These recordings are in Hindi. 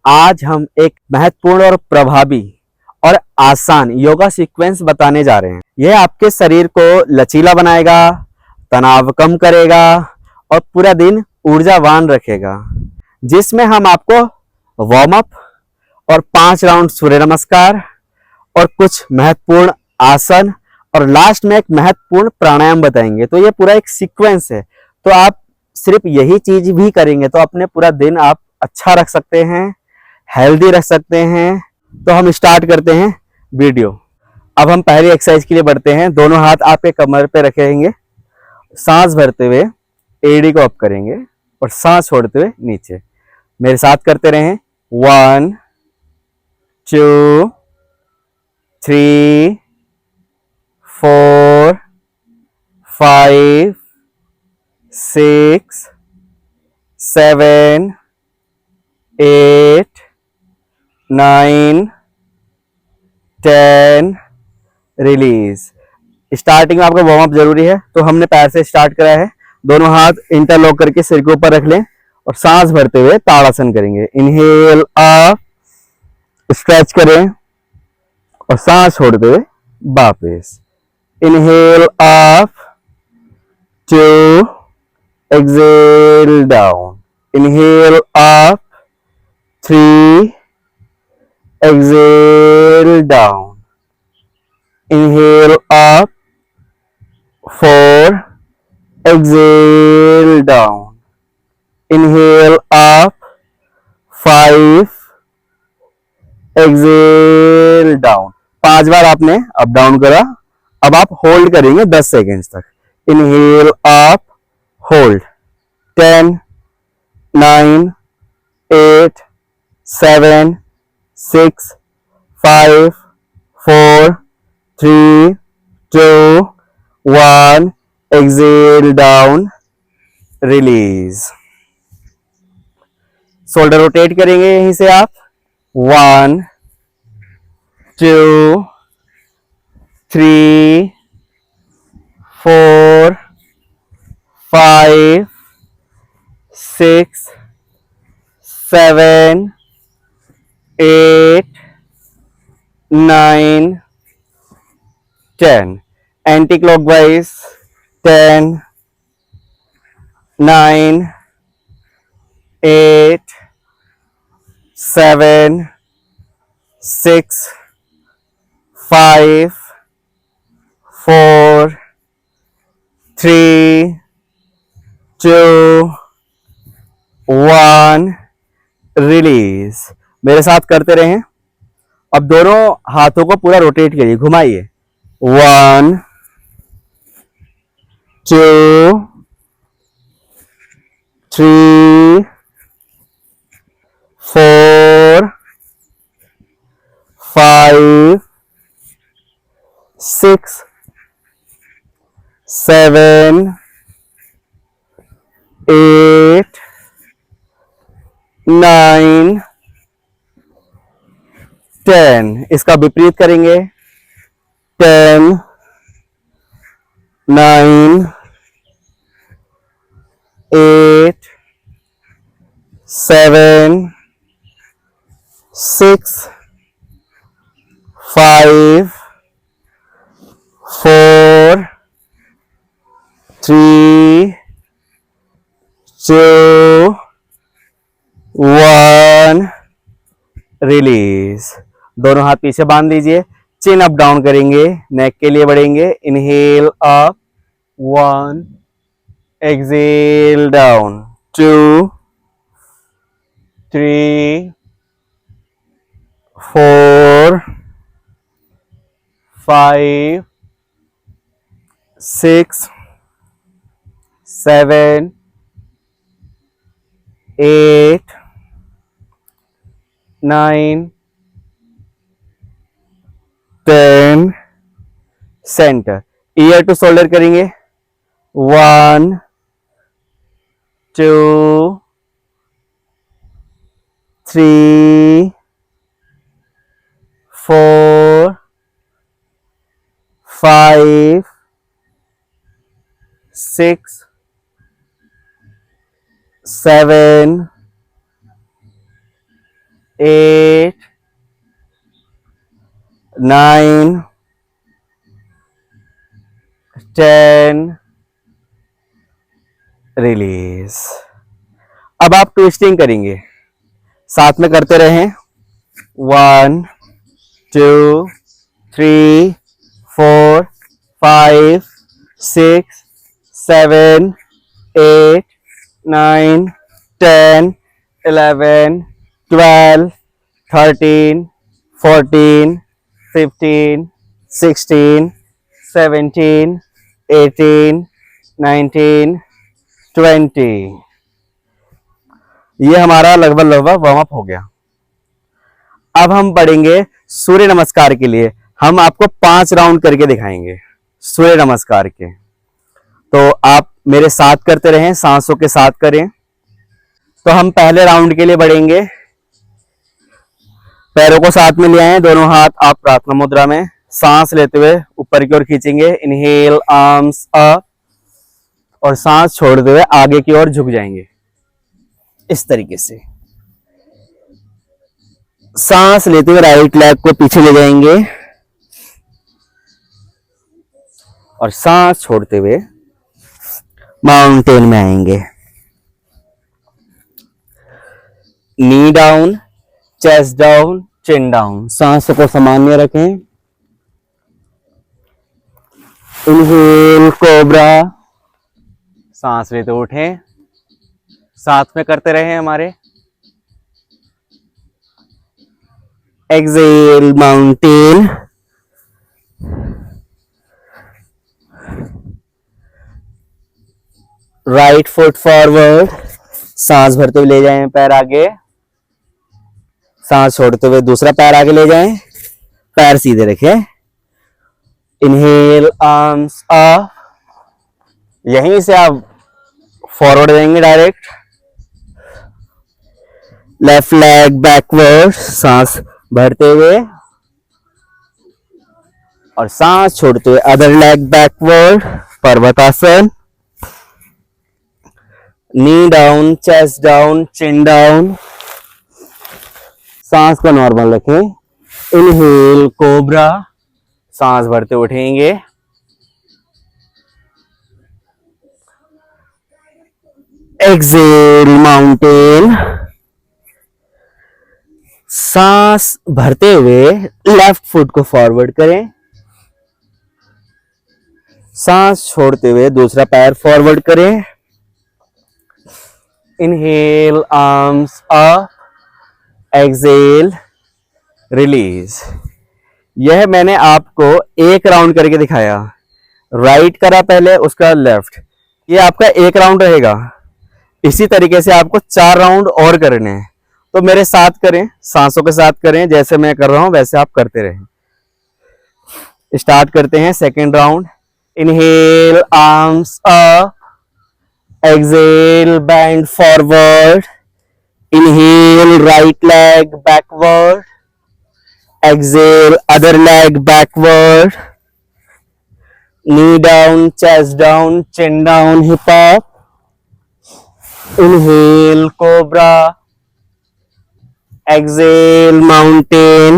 आज हम एक महत्वपूर्ण और प्रभावी और आसान योगा सीक्वेंस बताने जा रहे हैं। यह आपके शरीर को लचीला बनाएगा, तनाव कम करेगा और पूरा दिन ऊर्जावान रखेगा, जिसमें हम आपको वार्म अप और 5 राउंड सूर्य नमस्कार और कुछ महत्वपूर्ण आसन और लास्ट में एक महत्वपूर्ण प्राणायाम बताएंगे। तो ये पूरा एक सीक्वेंस है। तो आप सिर्फ यही चीज भी करेंगे तो अपने पूरा दिन आप अच्छा रख सकते हैं, हेल्दी रख सकते हैं। तो हम स्टार्ट करते हैं वीडियो। अब हम पहली एक्सरसाइज के लिए बढ़ते हैं। दोनों हाथ आपके कमर पे रखेंगे, सांस भरते हुए एड़ी को अप करेंगे और सांस छोड़ते हुए नीचे। मेरे साथ करते रहें। 1 2 3 4 5 6 7 8 9 10। रिलीज। स्टार्टिंग में आपका वार्म अप जरूरी है, तो हमने पैर से स्टार्ट करा है। दोनों हाथ इंटरलॉक करके सिर के ऊपर रख लें और सांस भरते हुए ताड़ासन करेंगे। इनहेल अप, स्ट्रेच करें और सांस छोड़ते हुए वापस। Inhale up, 2, exhale down. Inhale up, 3, exhale down. Inhale up, 4, exhale down. Inhale up, 5, exhale down. 5 बार आपने अप डाउन करा। अब आप होल्ड करेंगे 10 सेकेंड्स तक। Inhale up, hold, 10, 9, 8, 7, 6, 5, 4, 3, 2, 1, exhale down, release। Shoulder rotate करेंगे यहीं से आप। 1 2 3 4 5 6 7 8 9 10। Anti clockwise. 10 9 8 7 6 5 4 3 2 1। रिलीज। मेरे साथ करते रहें। अब दोनों हाथों को पूरा रोटेट करिए, घुमाइए। 1 2 3 4 5 6 7 8 9 10। इसका विपरीत करेंगे। 10 9 8 7 6 5 4 3 2 1। रिलीज। दोनों हाथ पीछे बांध लीजिए। चिन अप डाउन करेंगे, नेक के लिए बढ़ेंगे। Inhale up, 1, exhale down, 2 3 4 5 6 7 8 9 10। Centre. Ear to shoulder करेंगे। 1 2 3 4 5 6 7 8, 9, 10, रिलीज। अब आप ट्विस्टिंग करेंगे, साथ में करते रहें। 1, 2, 3, 4, 5, 6, 7, 8, 9, 10, 11, 12, 13, 14, 15, 16, 17, 18, 19, 20। ये हमारा लगभग वार्म अप हो गया। अब हम पढ़ेंगे सूर्य नमस्कार के लिए। हम आपको 5 राउंड करके दिखाएंगे सूर्य नमस्कार के। तो आप मेरे साथ करते रहें, सांसों के साथ करें। तो हम पहले राउंड के लिए बढ़ेंगे। पैरों को साथ में ले आए, दोनों हाथ आप प्रार्थना मुद्रा में। सांस लेते हुए ऊपर की ओर खींचेंगे, इनहेल आर्म्स अप, और सांस छोड़ते हुए आगे की ओर झुक जाएंगे इस तरीके से। सांस लेते हुए राइट लेग को पीछे ले जाएंगे और सांस छोड़ते हुए माउंटेन में आएंगे। नी down, chest down, chin down. सांस को सामान्य रखें। इनहेल कोबरा, सांस लेते उठें, साथ में करते रहें हमारे। Exhale mountain, right foot forward, सांस भरते हुए ले जाएं पैर आगे, सांस छोड़ते हुए दूसरा पैर आगे ले जाएं, पैर सीधे रखें। इनहेल आर्म्स अप, यहीं से आप फॉरवर्ड जाएंगे डायरेक्ट। लेफ्ट लेग बैकवर्ड, सांस भरते हुए और सांस छोड़ते हुए other leg backward, Parvatasana. Knee down, chest down, chin down. सांस को नॉर्मल रखें। इनहेल कोबरा, सांस भरते उठेंगे। एक्सेल माउंटेन, सांस भरते हुए लेफ्ट फुट को फॉरवर्ड करें, सांस छोड़ते हुए दूसरा पैर फॉरवर्ड करें। Inhale arms up, exhale release. यह मैंने आपको एक राउंड करके दिखाया। राइट करा पहले, उसका लेफ्ट। ये आपका एक राउंड रहेगा। इसी तरीके से आपको 4 राउंड और करने हैं। तो मेरे साथ करें, सांसों के साथ करें, जैसे मैं कर रहा हूं वैसे आप करते रहें। स्टार्ट करते हैं second round. Inhale arms up, exhale bend forward. Inhale right leg backward, exhale other leg backward. Knee down, chest down, chin down, hip up. Inhale cobra, exhale mountain.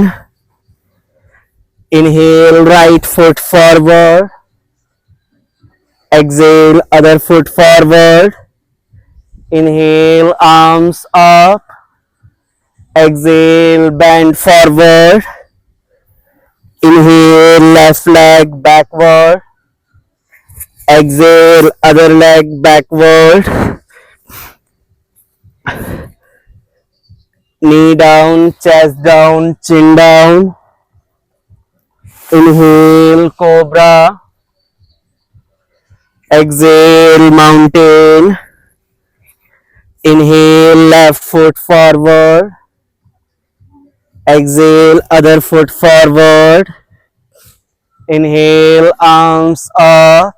Inhale right foot forward, exhale other foot forward. Inhale arms up, exhale bend forward. Inhale left leg backward, exhale other leg backward. Knee down, chest down, chin down. Inhale cobra, exhale mountain. Inhale left foot forward, exhale other foot forward. Inhale arms up.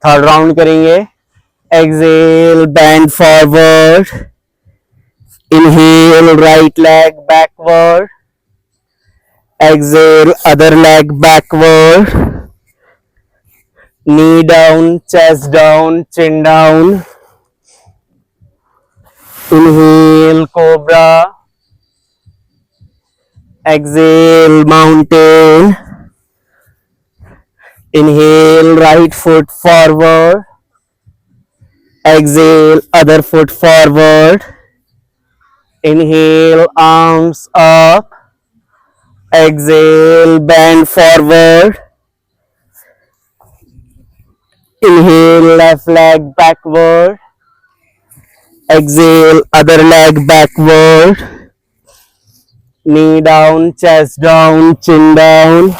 Third round करेंगे. Exhale bend forward. Inhale right leg backward, exhale other leg backward. Knee down, chest down, chin down. Inhale cobra, exhale mountain, inhale right foot forward, exhale other foot forward, inhale arms up, exhale bend forward, inhale left leg backward, exhale other leg backward, knee down, chest down, chin down,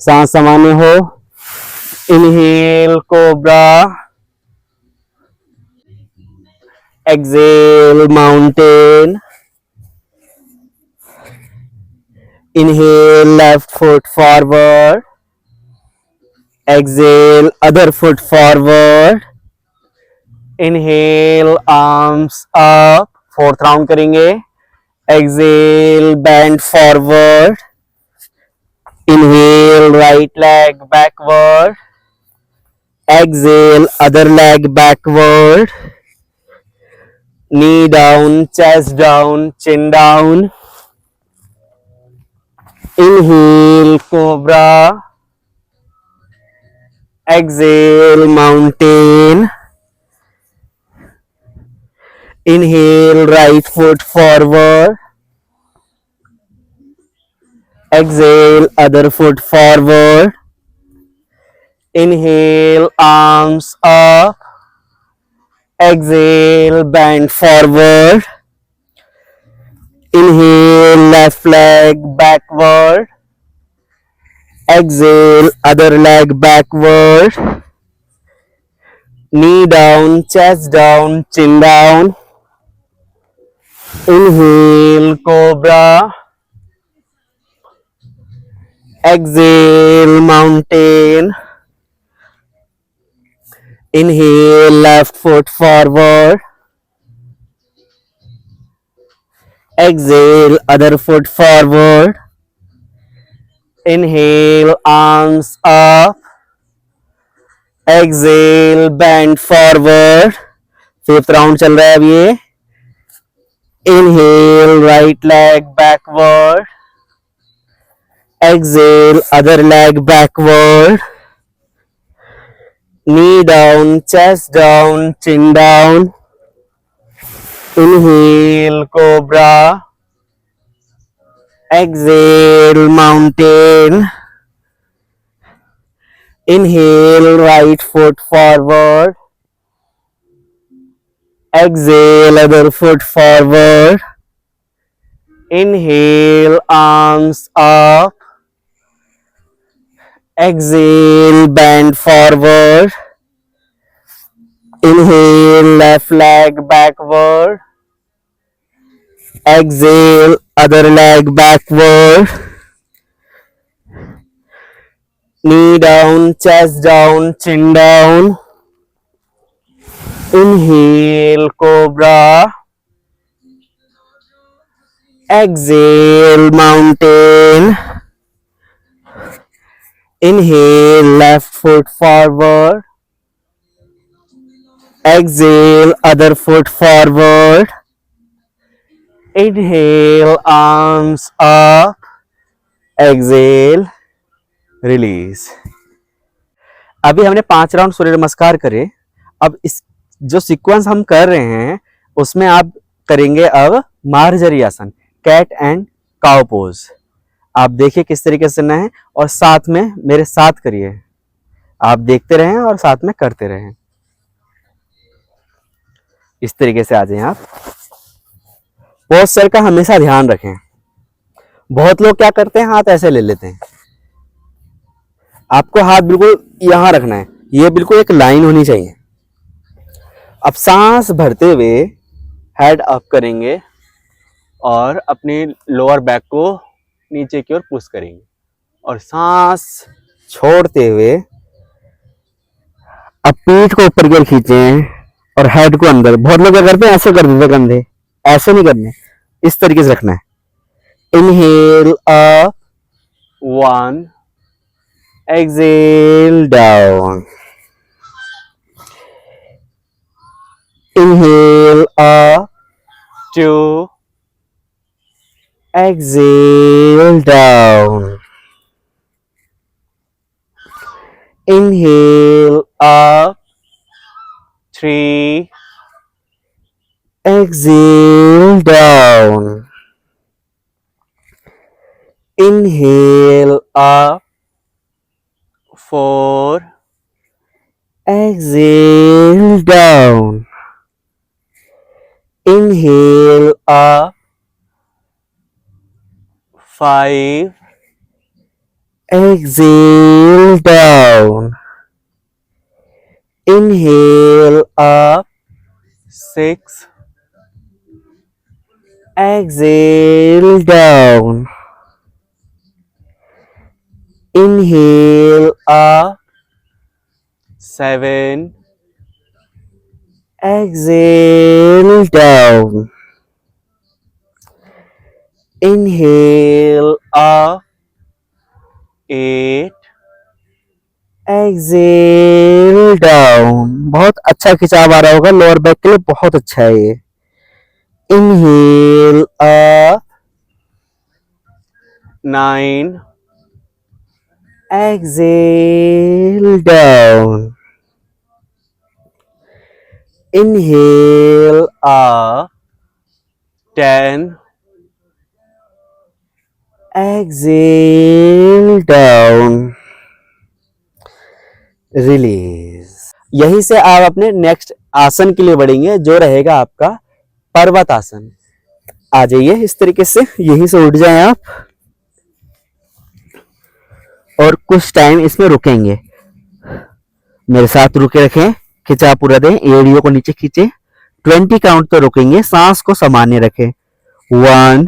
सांस सामान्य हो, inhale cobra, exhale mountain, inhale left foot forward, exhale other foot forward, inhale arms up, fourth round करेंगे, exhale bend forward, inhale right leg backward, exhale other leg backward, knee down, chest down, chin down, inhale cobra, exhale mountain, inhale right foot forward, exhale other foot forward, inhale arms up, exhale bend forward, inhale left leg backward, exhale other leg backward, knee down, chest down, chin down, inhale cobra, exhale mountain, inhale left foot forward, exhale other foot forward, inhale arms up, exhale bend forward, fifth round चल रहा है अब ये, inhale right leg backward, exhale other leg backward, knee down, chest down, chin down, inhale cobra, exhale mountain, inhale right foot forward, exhale other foot forward, inhale arms up, exhale bend forward, inhale left leg backward, exhale other leg backward, knee down, chest down, chin down, inhale cobra, exhale mountain, inhale left foot forward, exhale other foot forward, inhale arms up, exhale release. अभी हमने 5 राउंड सूर्य नमस्कार करे। अब इस जो सीक्वेंस हम कर रहे हैं उसमें आप करेंगे अब मार्जरी आसन, कैट एंड काउ पोज। आप देखिए किस तरीके से करना है और साथ में मेरे साथ करिए। आप देखते रहें और साथ में करते रहें। इस तरीके से आ जाएं आप। पोस्चर का हमेशा ध्यान रखें। बहुत लोग क्या करते हैं, हाथ ऐसे ले लेते हैं। आपको हाथ बिल्कुल यहां रखना है, ये बिल्कुल एक लाइन होनी चाहिए। अब सांस भरते हुए हेड अप करेंगे और अपने लोअर बैक को नीचे की ओर पुश करेंगे और सांस छोड़ते हुए अब पीठ को ऊपर की ओर खींचें और हेड को अंदर। बहुत लोग क्या करते हैं, ऐसे कर देते कंधे, ऐसे नहीं करने, इस तरीके से रखना है। Inhale up 1, exhale down, inhale up 2, exhale down, inhale up, 3, exhale down, inhale up, 4, exhale down, inhale up, 5, exhale down, inhale up, 6, exhale down, inhale up, 7, exhale down, inhale up, 8, exhale down. बहुत अच्छा खिंचाव आ रहा होगा, लोअर बैक के लिए बहुत अच्छा है ये. Inhale up, 9, exhale down, inhale up, 10, exhale down, release. यहीं से आप अपने नेक्स्ट आसन के लिए बढ़ेंगे, जो रहेगा आपका पर्वत आसन. आ जाइए इस तरीके से, यहीं से उठ जाएं आप और कुछ टाइम इसमें रुकेंगे. मेरे साथ रुके रखें, खिंचा पूरा दें, एड़ियों को नीचे खींचे. 20 काउंट तो रुकेंगे, सांस को सामान्य रखें. 1,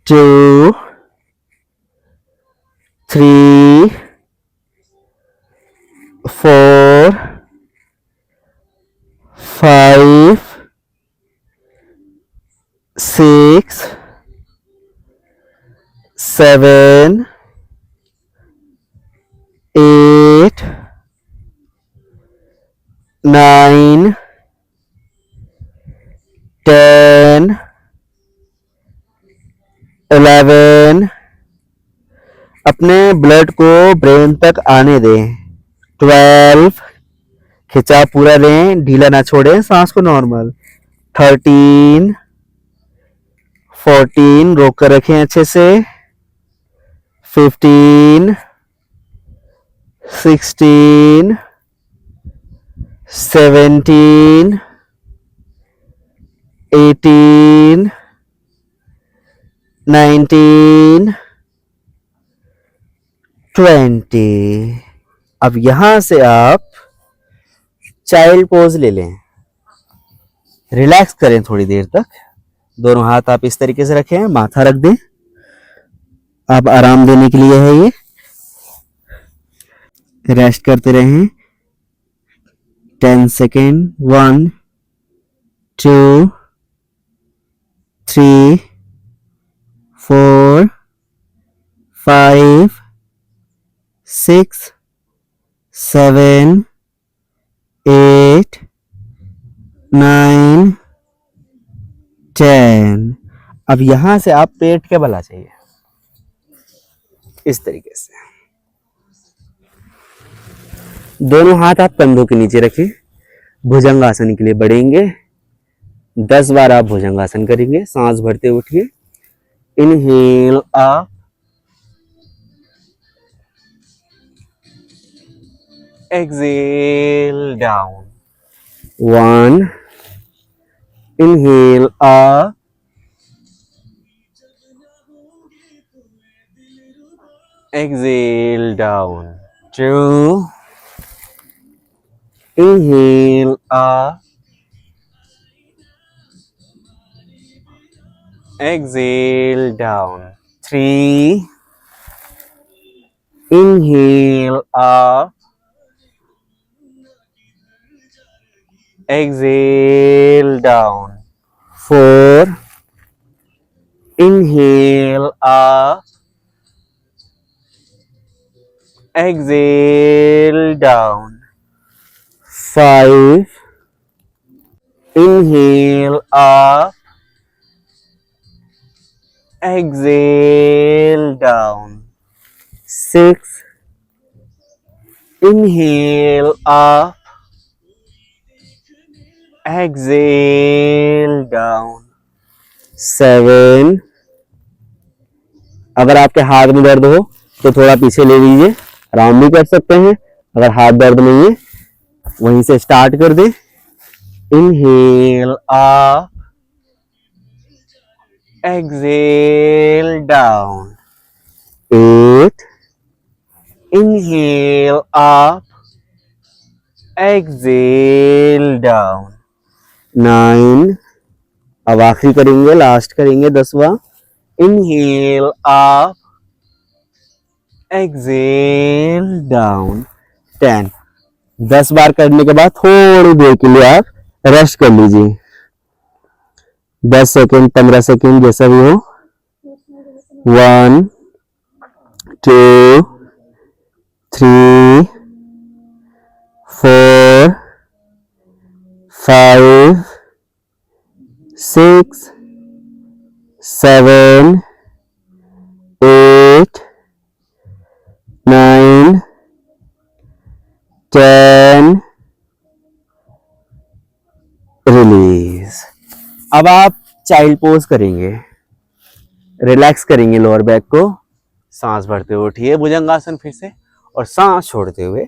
2, 3, 4, 5, 6, 7, 8, 9, 10, 11. अपने ब्लड को ब्रेन तक आने दें. 12, खिंचाव पूरा लें, ढीला ना छोड़ें, सांस को नॉर्मल. 13, 14, रोक कर रखें अच्छे से. 15, 16, 17, 18, 19, 20. अब यहां से आप चाइल्ड पोज ले लें. रिलैक्स करें थोड़ी देर तक. दोनों हाथ आप इस तरीके से रखें, माथा रख दें. आप आराम देने के लिए है ये. रेस्ट करते रहें. 10 सेकेंड. 1, 2, 3, 4, 5, 6, 7, 8, 9, 10. अब यहां से आप पेट के बल आ जाइए इस तरीके से. दोनों हाथ आप कंधों के नीचे रखें. भुजंगासन के लिए बढ़ेंगे. 10 बार आप भुजंगासन करेंगे. सांस भरते उठिए. Inhale up, exhale down. 1, inhale up, exhale down. 2, inhale up, exhale down. 3, inhale up, exhale down. 4, inhale up, exhale down. 5, inhale up, exhale down. 6, inhale up, exhale down. 7, अगर आपके हाथ में दर्द हो तो थोड़ा पीछे ले लीजिए, आराम भी कर सकते हैं। अगर हाथ दर्द नहीं है वहीं से स्टार्ट कर दे। Inhale up, exhale down. 8, inhale up, exhale down. 9, अब आखिरी करेंगे, लास्ट करेंगे 10वां। Inhale up, exhale down. 10, 10 बार करने के बाद थोड़ी देर के लिए आप रेस्ट कर लीजिए, 10 सेकेंड 15 सेकेंड जैसा भी हो। 1, 2, 3, 4, 5, 6, 7, 8, 9, 10, रिलीज। अब आप चाइल्ड पोज करेंगे, रिलैक्स करेंगे लोअर बैक को, सांस भरते हुए उठिए भुजंगासन फिर से, और सांस छोड़ते हुए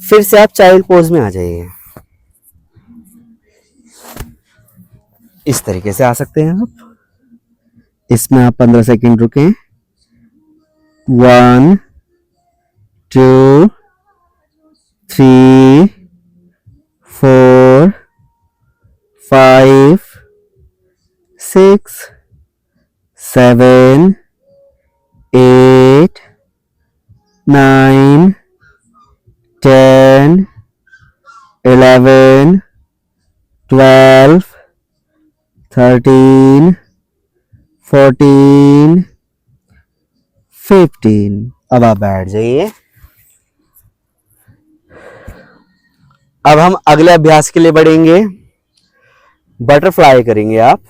फिर से आप चाइल्ड पोज में आ जाइए। इस तरीके से आ सकते हैं आप। इसमें आप 15 सेकेंड रुकें। 1, 2, 3, 4, 5, 6, 7, 8, 9, 10, 11, 12, 13, 14, 15। अब आप बैठ जाइए। अब हम अगले अभ्यास के लिए बढ़ेंगे। बटरफ्लाई करेंगे आप।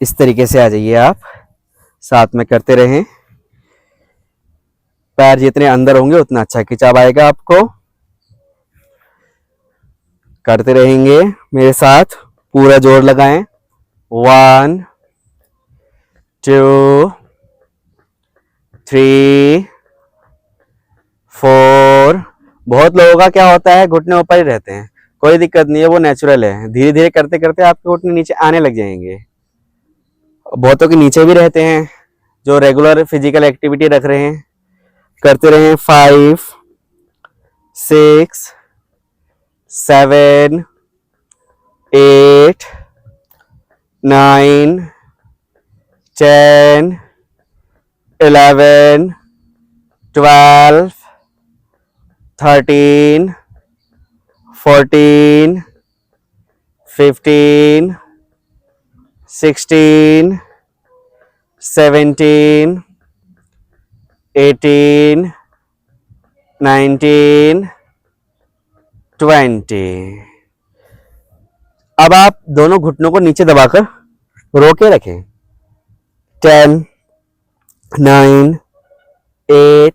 इस तरीके से आ जाइए आप, साथ में करते रहें। पैर जितने अंदर होंगे उतना अच्छा खिंचाव आएगा आपको। करते रहेंगे मेरे साथ, पूरा जोर लगाएं। 1, 2, 3, 4। बहुत लोगों का क्या होता है, घुटने ऊपर ही रहते हैं, कोई दिक्कत नहीं है, वो नेचुरल है। धीरे धीरे करते करते आपके घुटने नीचे आने लग जाएंगे। बहुतों के नीचे भी रहते हैं जो रेगुलर फिजिकल एक्टिविटी रख रहे हैं। करते रहें। 5, 6, 7, 8, 9, 10, 11, 12, 13, 14, 15, 16, 17, 18, 19, 20। अब आप दोनों घुटनों को नीचे दबाकर रोके रखें। 10, 9, 8,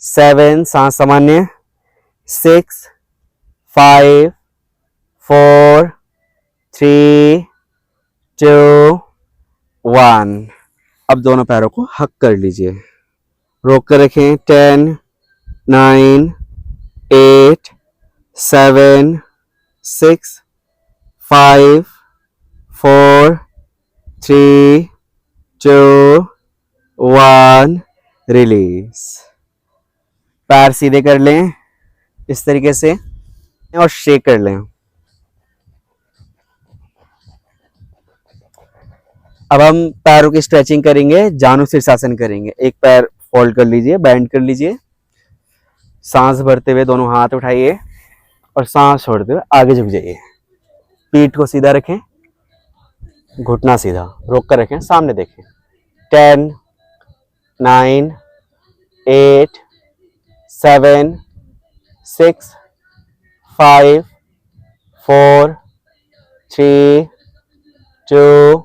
7, सांस सामान्य। 6, 5, 4, 3, 2, 1। अब दोनों पैरों को हक कर लीजिए, रोक कर रखें। 10, 9, 8, 7, 6, 5, 4, 3, 2, 1। रिलीज। पैर सीधे कर लें इस तरीके से और शेक कर लें। अब हम पैरों की स्ट्रेचिंग करेंगे, जानु शीर्षासन करेंगे। एक पैर फोल्ड कर लीजिए, बैंड कर लीजिए, सांस भरते हुए दोनों हाथ उठाइए और सांस छोड़ते हुए आगे झुक जाइए। पीठ को सीधा रखें, घुटना सीधा, रोक कर रखें, सामने देखें। 10, 9, 8, 7, 6, 5, 4, 3, 2,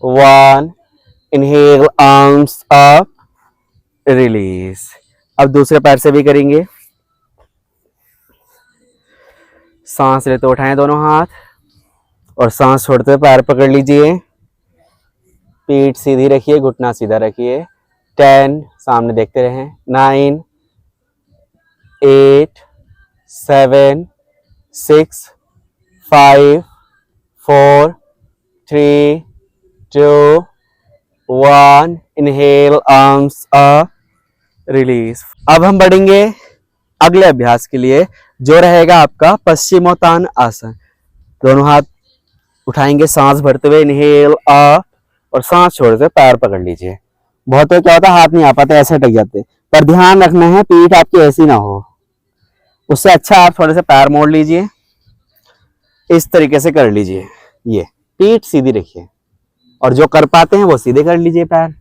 1. Inhale, arms up, release. अब दूसरे पैर से भी करेंगे। सांस लेते उठाएं दोनों हाथ और सांस छोड़ते हुए पैर पकड़ लीजिए। पीठ सीधी रखिए, घुटना सीधा रखिए। 10, सामने देखते रहें। 9, 8, 7, 6, 5, 4, 3, 2, 1. Inhale, arms up, release. अब हम बढ़ेंगे अगले अभ्यास के लिए, जो रहेगा आपका पश्चिमोत्तान आसन। दोनों हाथ उठाएंगे, सांस भरते हुए इनहेल अप, और सांस छोड़ते हुए पैर पकड़ लीजिए। बहुत तो क्या होता है, हाथ नहीं आ पाते, ऐसे अटक जाते, पर ध्यान रखना है पीठ आपकी ऐसी ना हो। उससे अच्छा आप थोड़े से पैर मोड़ लीजिए, इस तरीके से कर लीजिए। ये पीठ सीधी रखिए, और जो कर पाते हैं वो सीधे कर लीजिए पैर।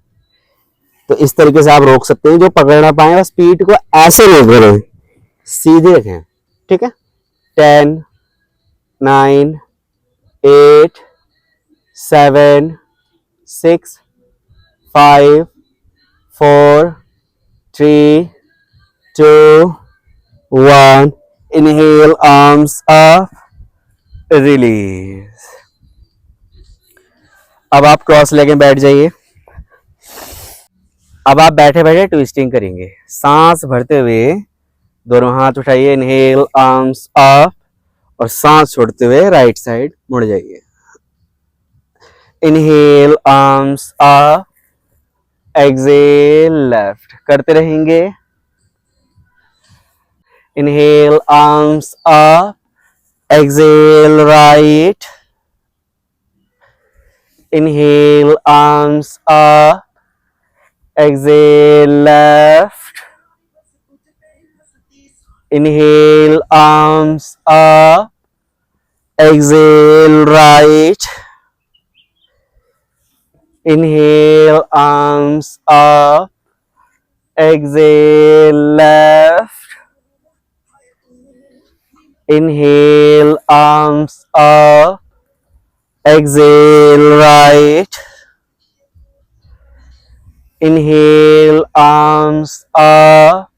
तो इस तरीके से आप रोक सकते हैं। जो पकड़ ना पाए बस पीठ को ऐसे रोक रहे, सीधे रखें, ठीक है। 10, 9, 8, 7, 6, 5, 4, 3, 2, 1. Inhale, arms up, release. अब आप क्रॉस लेके बैठ जाइए। अब आप बैठे बैठे ट्विस्टिंग करेंगे। सांस भरते हुए दोनों हाथ उठाइए, इनहेल, आर्म्स अप, और सांस छोड़ते हुए राइट साइड मुड़ जाइए। Inhale, arms up, exhale left करते रहेंगे। Inhale, arms up, exhale right. Inhale, arms up, exhale left. Inhale, arms up, exhale right. Inhale, arms up, exhale left. Inhale, arms up, exhale right. Inhale, arms up,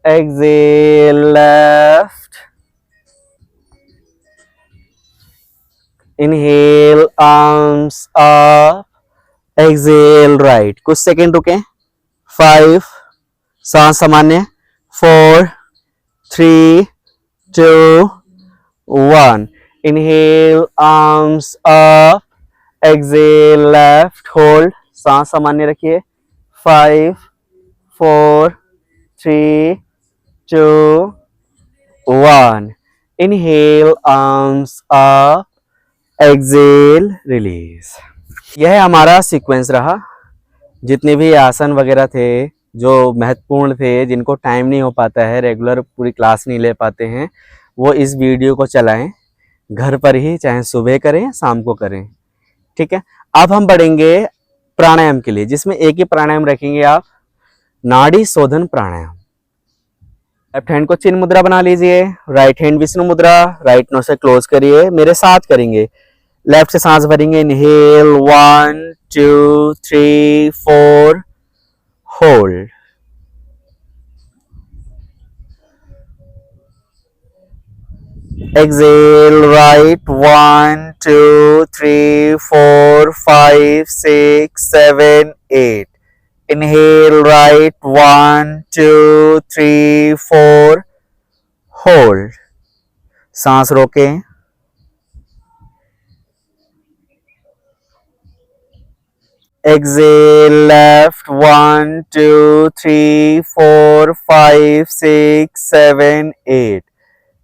exhale left. Inhale, arms up, exhale right. कुछ सेकेंड रुकें। 5, सांस सामान्य। 4, 3, 2, 1. Inhale, arms up, exhale left. Hold, सांस सामान्य रखिए। 5, 4, 3, 2, 1. Inhale, arms up, exhale, release. यह हमारा सीक्वेंस रहा। जितने भी आसन वगैरह थे जो महत्वपूर्ण थे, जिनको टाइम नहीं हो पाता है, रेगुलर पूरी क्लास नहीं ले पाते हैं, वो इस वीडियो को चलाएं घर पर ही, चाहे सुबह करें शाम को करें, ठीक है। अब हम बढ़ेंगे प्राणायाम के लिए, जिसमें एक ही प्राणायाम रखेंगे आप, नाड़ी शोधन प्राणायाम। लेफ्ट हैंड को चिन्ह मुद्रा बना लीजिए, राइट हैंड विष्णु मुद्रा, राइट नोज से क्लोज करिए, मेरे साथ करेंगे। लेफ्ट से सांस भरेंगे, inhale 1, 2, 3, 4, hold. Exhale right, 1, 2, 3, 4, 5, 6, 7, 8. Inhale right, 1, 2, 3, 4, hold. सांस रोकें। Exhale left, 1, 2, 3, 4, 5, 6, 7, 8.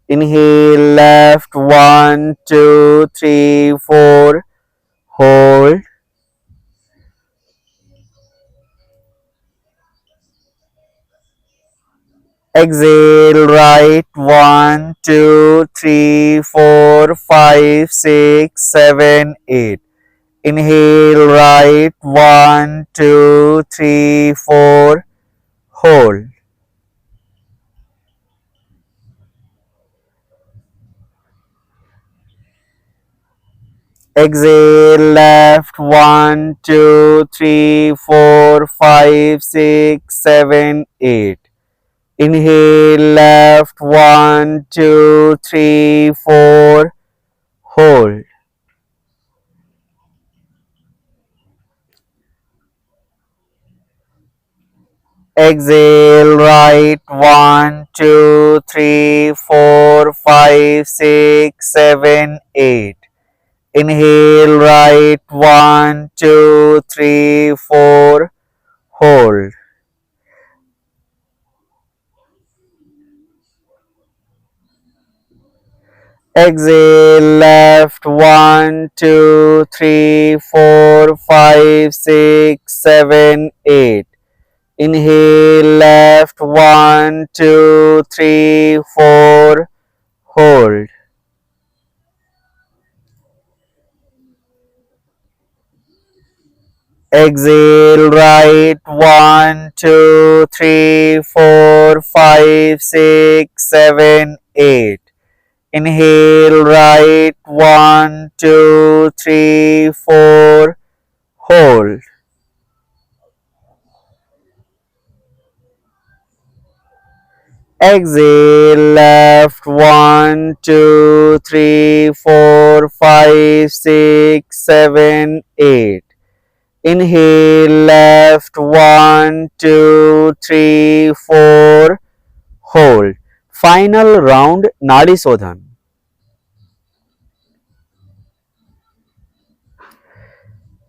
Inhale left, 1, 2, 3, 4, hold. Exhale right, 1, 2, 3, 4, 5, 6, 7, 8. Inhale right, 1, 2, 3, 4, hold. Exhale, left, 1, 2, 3, 4, 5, 6, 7, 8. Inhale, left, 1, 2, 3, 4, hold. Exhale, right, 1, 2, 3, 4, 5, 6, 7, 8. Inhale, right, 1, 2, 3, 4, hold. Exhale, left, 1, 2, 3, 4, 5, 6, 7, 8. Inhale, left, 1, 2, 3, 4, hold. Exhale, right, 1, 2, 3, 4, 5, 6, 7, 8. Inhale, right, 1, 2, 3, 4, hold. Exhale, left, 1, 2, 3, 4, 5, 6, 7, 8. Inhale, left, 1, 2, 3, 4, hold. Final round, Nadi Sodhan.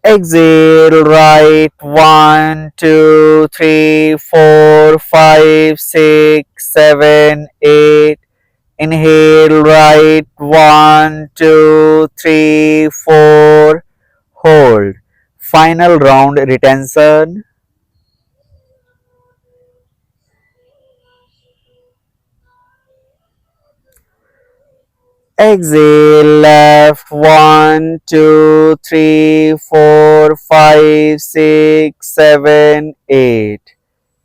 Exhale, right, 1, 2, 3, 4, 5, 6, 7, 8. Inhale, right, 1, 2, 3, 4, hold. Final round, retention. Exhale, left, 1, 2, 3, 4, 5, 6, 7, 8.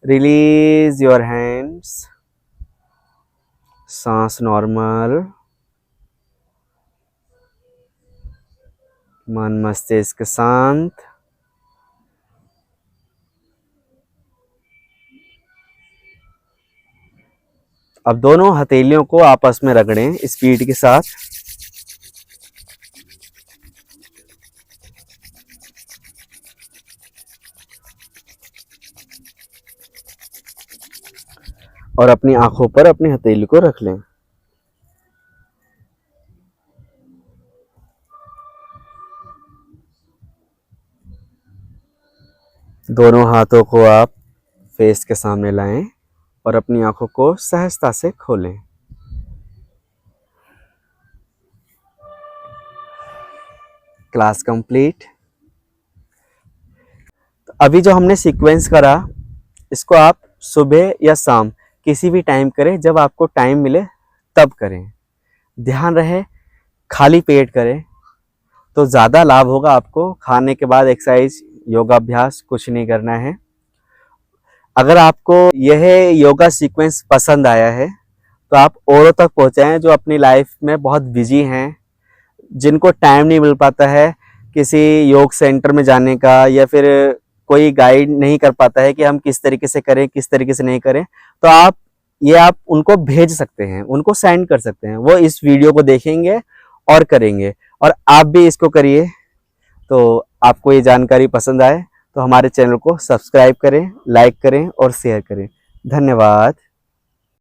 Release your hands. सांस नॉर्मल, मन मस्तिष्क शांत। अब दोनों हथेलियों को आपस में रगड़ें स्पीड के साथ। और अपनी आंखों पर अपनी हथेली को रख लें। दोनों हाथों को आप फेस के सामने लाएं और अपनी आंखों को सहजता से खोलें। Class complete. अभी जो हमने सीक्वेंस करा, इसको आप सुबह या शाम किसी भी टाइम करें, जब आपको टाइम मिले तब करें। ध्यान रहे खाली पेट करें तो ज़्यादा लाभ होगा आपको। खाने के बाद एक्सरसाइज, योगाभ्यास कुछ नहीं करना है। अगर आपको यह योगा सीक्वेंस पसंद आया है तो आप औरों तक पहुंचाएं जो अपनी लाइफ में बहुत बिजी हैं, जिनको टाइम नहीं मिल पाता है किसी योग सेंटर में जाने का, या फिर कोई गाइड नहीं कर पाता है कि हम किस तरीके से करें किस तरीके से नहीं करें। तो आप उनको भेज सकते हैं, उनको सेंड कर सकते हैं। वो इस वीडियो को देखेंगे और करेंगे, और आप भी इसको करिए। तो आपको ये जानकारी पसंद आए तो हमारे चैनल को सब्सक्राइब करें, लाइक करें और शेयर करें। धन्यवाद।